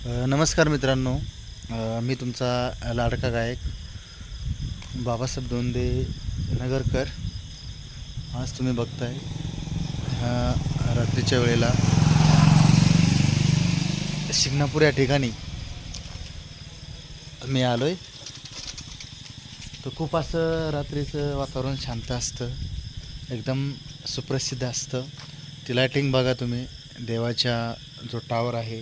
नमस्कार मित्रांनो, मी तुमचा लाडका गायक बाबासाहेब दोंदे नगरकर. आज तुम्ही बघताय रात्रीच्या वेळेला शिंगणापूर या ठिकाणी मी आलो आहे. तर खूप असं रात्रीचं वातावरण शांत असतं, एकदम सुप्रसिद्ध असतं. ती लायटिंग बघा तुम्ही, देवाच्या जो टावर आहे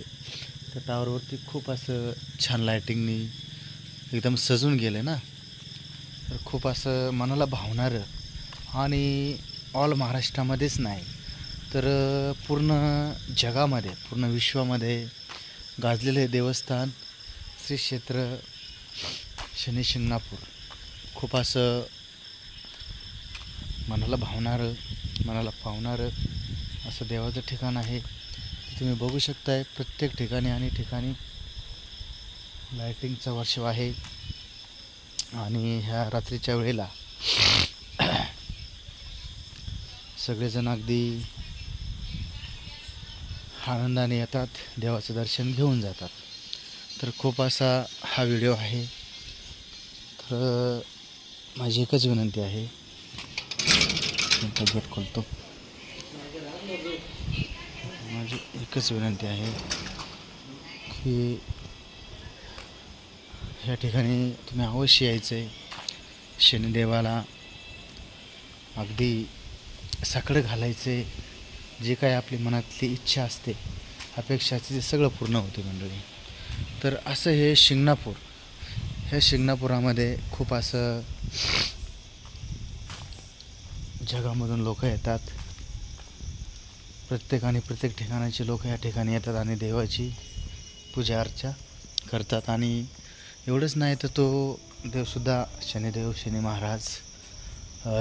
त्या टावरवरती खूप असं छान लायटिंगनी एकदम सजून गेलं ना. तर खूप असं मनाला भावणारं आणि ऑल महाराष्ट्रामध्येच नाही तर पूर्ण जगामध्ये, पूर्ण विश्वामध्ये गाजलेलं हे देवस्थान श्री क्षेत्र शनी शिंगणापूर खूप असं मनाला भावणारं, मनाला पावणारं असं देवाचं ठिकाण आहे. तुम्ही बघू शकताय प्रत्येक ठिकाणी आणि ठिकाणी लायटिंगचा वर्षाव आहे. आणि ह्या रात्रीच्या वेळेला सगळेजण अगदी आनंदाने येतात, देवाचं दर्शन घेऊन जातात. तर खूप असा हा व्हिडिओ आहे. तर माझी एकच विनंती आहे, गेट खोलतो. माझी एकच विनंती आहे की ह्या ठिकाणी तुम्ही अवश्य यायचं आहे. शनिदेवाला अगदी साकडं घालायचं आहे. जे काय आपली मनातली इच्छा असते, अपेक्षाचे ते सगळं पूर्ण होते मंडळी. तर असं हे शिंगणापूर, ह्या शिंगणापुरामध्ये खूप असं जगामधून लोक येतात. प्रत्येक ठिकाणाचे लोक या ठिकाणी येतात आणि देवाची पूजा अर्चा करतात. आणि एवढंच नाही तर तो देवसुद्धा शनिदेव, शनी महाराज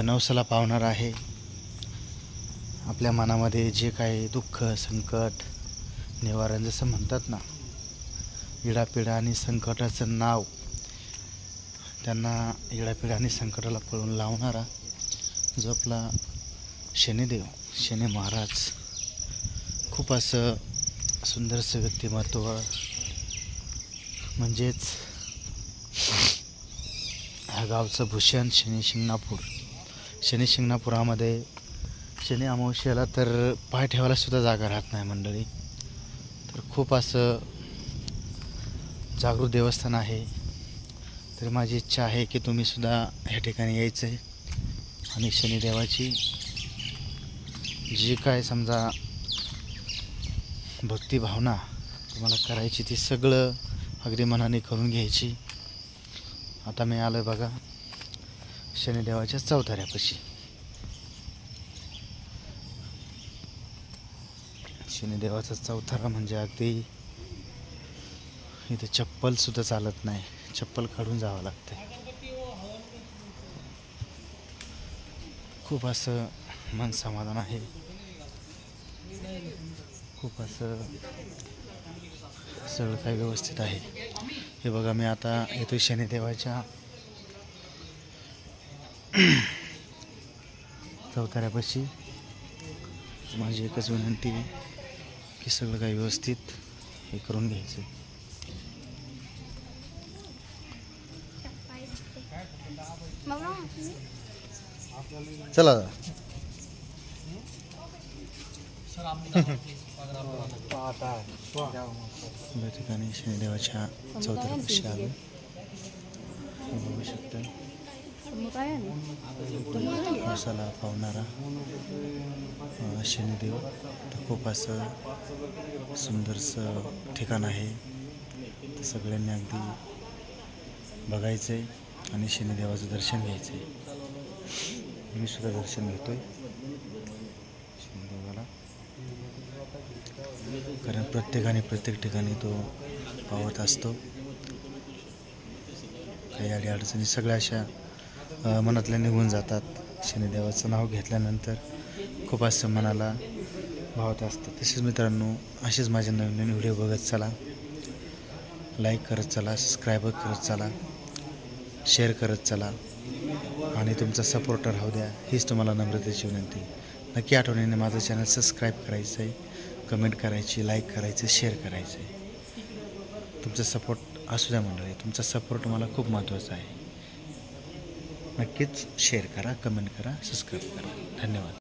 नवसाला पावणार आहे. आपल्या मनामध्ये जे काही दुःख, संकट निवारण जसं म्हणतात ना, इडापिडा आणि संकटाचं नाव, त्यांना इडापिडा आणि संकटाला पळून लावणारा जो आपला शनिदेव, शनी महाराज, खूप असं सुंदरसं व्यक्तिमत्व. म्हणजेच ह्या गावचं भूषण शनी शिंगणापूर. शनी शिंगणापुरामध्ये शनी अमावस्येला तर पाय ठेवायला सुद्धा जागा राहत नाही मंडळी. तर खूप असं जागृत देवस्थान आहे. तर माझी इच्छा आहे की तुम्ही सुद्धा ह्या ठिकाणी यायचं आहे आणि शनिदेवाची जी काय समजा भक्तिभावना तुम्हाला करायची ती सगळं अगदी मनाने करून घ्यायची. आता मी आलो आहे बघा शनिदेवाच्या चौथऱ्यापाशी. शनिदेवाचा चौथरा म्हणजे अगदी इथे चप्पलसुद्धा चालत नाही, चप्पल काढून जावं लागतं. खूप असं मन समाधान आहे. खूप असं सगळं काही व्यवस्थित आहे. हे बघा, मी आता येतो शनिदेवाच्या चौथऱ्यापाशी. माझी एकच विनंती आहे की सगळं काही व्यवस्थित हे करून घ्यायचं. चला या ठिकाणी शनिदेवाच्या चौथऱ्यापाशी आलो. बघू शकता नवसाला पावणारा शनिदेव. तर खूप असं सुंदरसं ठिकाण आहे. तर सगळ्यांनी अगदी बघायचं आहे आणि शनिदेवाचं दर्शन घ्यायचं आहे. मी सुद्धा दर्शन घेतो आहे शनिदेवाला, कारण प्रत्येक ठिकाणी तो पावत असतो. काही अडीअडचणी सगळ्या अशा मनातल्या निघून जातात. शनिदेवाचं नाव घेतल्यानंतर खूप असं मनाला भावत असतं. तसेच मित्रांनो, असेच माझे नवीन व्हिडिओ बघत चला, लाईक करत चला, सबस्क्राईब करत चला, शेअर करत चला आणि तुमचा सपोर्टर राहू द्या, हीच तुम्हाला नम्रतेची विनंती. नक्की आठवणीने माझं चॅनल सबस्क्राईब करायचं आहे, कमेंट करायची, लाईक करायचं, शेअर करायचं आहे. तुमचा सपोर्ट असू द्या मंडळी. तुमचा सपोर्ट मला खूप महत्त्वाचा आहे. नक्कीच शेअर करा, कमेंट करा, सबस्क्राईब करा. धन्यवाद.